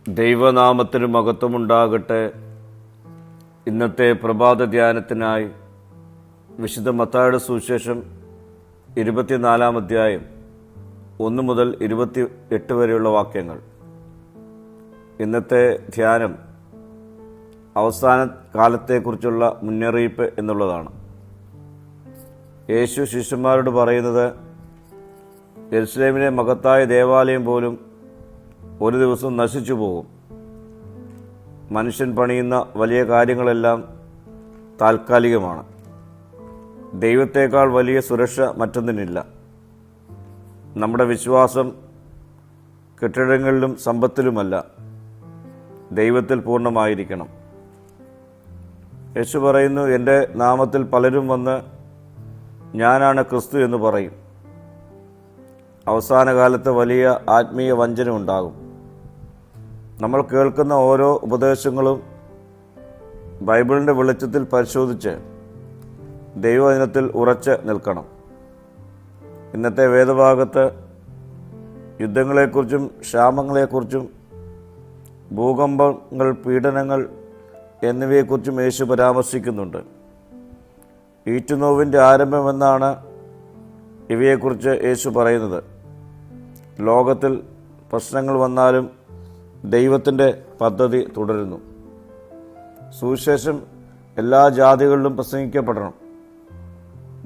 ദൈവനാമത്തിന് മഹത്വമുണ്ടാകട്ടെ. ഇന്നത്തെ പ്രഭാത ധ്യാനത്തിനായി വിശുദ്ധ മത്തായിയുടെ സുവിശേഷം 24 അധ്യായം 1 മുതൽ 28 വരെയുള്ള വാക്യങ്ങൾ. ഇന്നത്തെ ധ്യാനം അവസാന കാലത്തെക്കുറിച്ചുള്ള മുന്നറിയിപ്പ് എന്നുള്ളതാണ്. യേശു ശിഷ്യന്മാരോട് പറയുന്നത്, യെരുശലേമിലെ മഹത്തായ ദേവാലയം പോലും ഒരു ദിവസം നശിച്ചു പോകും. മനുഷ്യൻ പണിയുന്ന വലിയ കാര്യങ്ങളെല്ലാം താൽക്കാലികമാണ്. ദൈവത്തേക്കാൾ വലിയ സുരക്ഷ മറ്റൊന്നിനില്ല. നമ്മുടെ വിശ്വാസം കെട്ടിടങ്ങളിലും സമ്പത്തിലുമല്ല, ദൈവത്തിൽ പൂർണ്ണമായിരിക്കണം. യേശു പറയുന്നു, എൻ്റെ നാമത്തിൽ പലരും വന്ന് ഞാനാണ് ക്രിസ്തു എന്ന് പറയും. അവസാന കാലത്ത് വലിയ ആത്മീയ വഞ്ചന ഉണ്ടാകും. നമ്മൾ കേൾക്കുന്ന ഓരോ ഉപദേശങ്ങളും ബൈബിളിൻ്റെ വെളിച്ചത്തിൽ പരിശോധിച്ച് ദൈവവചനത്തിൽ ഉറച്ച് നിൽക്കണം. ഇന്നത്തെ വേദഭാഗത്ത് യുദ്ധങ്ങളെക്കുറിച്ചും ക്ഷാമങ്ങളെക്കുറിച്ചും ഭൂകമ്പങ്ങൾ, പീഡനങ്ങൾ എന്നിവയെക്കുറിച്ചും യേശു പരാമർശിക്കുന്നുണ്ട്. ഈറ്റുനോവിൻ്റെ ആരംഭമെന്നാണ് ഇവയെക്കുറിച്ച് യേശു പറയുന്നത്. ലോകത്തിൽ പ്രശ്നങ്ങൾ വന്നാലും ദൈവത്തിൻ്റെ പദ്ധതി തുടരുന്നു. സുവിശേഷം എല്ലാ ജാതികളിലും പ്രസംഗിക്കപ്പെടണം.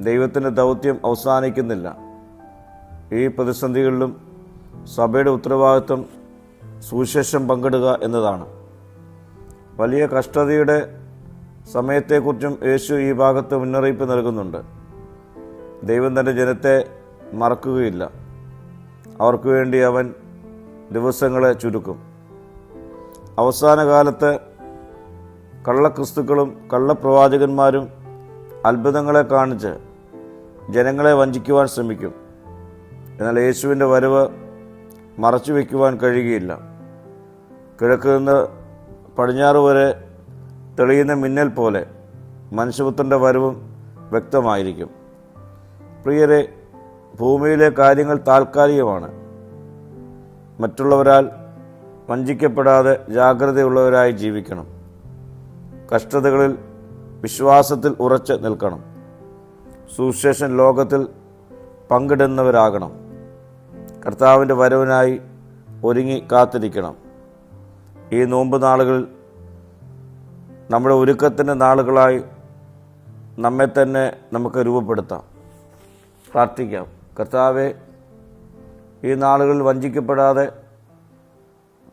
ദൈവത്തിൻ്റെ ദൗത്യം അവസാനിക്കുന്നില്ല. ഈ പ്രതിസന്ധികളിലും സഭയുടെ ഉത്തരവാദിത്വം സുവിശേഷം പങ്കിടുക എന്നതാണ്. വലിയ കഷ്ടതയുടെ സമയത്തെക്കുറിച്ചും യേശു ഈ ഭാഗത്ത് മുന്നറിയിപ്പ് നൽകുന്നുണ്ട്. ദൈവം തൻ്റെ ജനത്തെ മറക്കുകയില്ല. അവർക്ക് വേണ്ടി അവൻ ദിവസങ്ങളെ ചുരുക്കും. അവസാന കാലത്ത് കള്ളക്രിസ്തുക്കളും കള്ളപ്രവാചകന്മാരും അത്ഭുതങ്ങളെ കാണിച്ച് ജനങ്ങളെ വഞ്ചിക്കുവാൻ ശ്രമിക്കും. എന്നാൽ യേശുവിൻ്റെ വരവ് മറച്ചു വയ്ക്കുവാൻ കഴിയുകയില്ല. കിഴക്ക് നിന്ന് പടിഞ്ഞാറ് വരെ തെളിയുന്ന മിന്നൽ പോലെ മനുഷ്യപുത്രൻ്റെ വരവും വ്യക്തമായിരിക്കും. പ്രിയരെ, ഭൂമിയിലെ കാര്യങ്ങൾ താൽക്കാലികമാണ്. മറ്റുള്ളവരാൽ വഞ്ചിക്കപ്പെടാതെ ജാഗ്രതയുള്ളവരായി ജീവിക്കണം. കഷ്ടതകളിൽ വിശ്വാസത്തിൽ ഉറച്ച് നിൽക്കണം. സുവിശേഷം ലോകത്തിൽ പങ്കിടുന്നവരാകണം. കർത്താവിൻ്റെ വരവിനായി ഒരുങ്ങി കാത്തിരിക്കണം. ഈ നോമ്പ് നാളുകളിൽ നമ്മുടെ ഒരുക്കത്തിൻ്റെ നാളുകളായി നമ്മെ തന്നെ നമുക്ക് രൂപപ്പെടുത്താം. പ്രാർത്ഥിക്കാം. കർത്താവെ, ഈ നാളുകളിൽ വഞ്ചിക്കപ്പെടാതെ,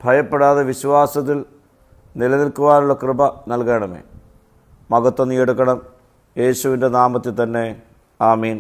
ഭയപ്പെടാതെ വിശ്വാസത്തിൽ നിലനിൽക്കുവാനുള്ള കൃപ നൽകണമേ. മഹത്വം നീ എടുക്കണം. യേശുവിൻ്റെ നാമത്തിൽ തന്നെ. ആമീൻ.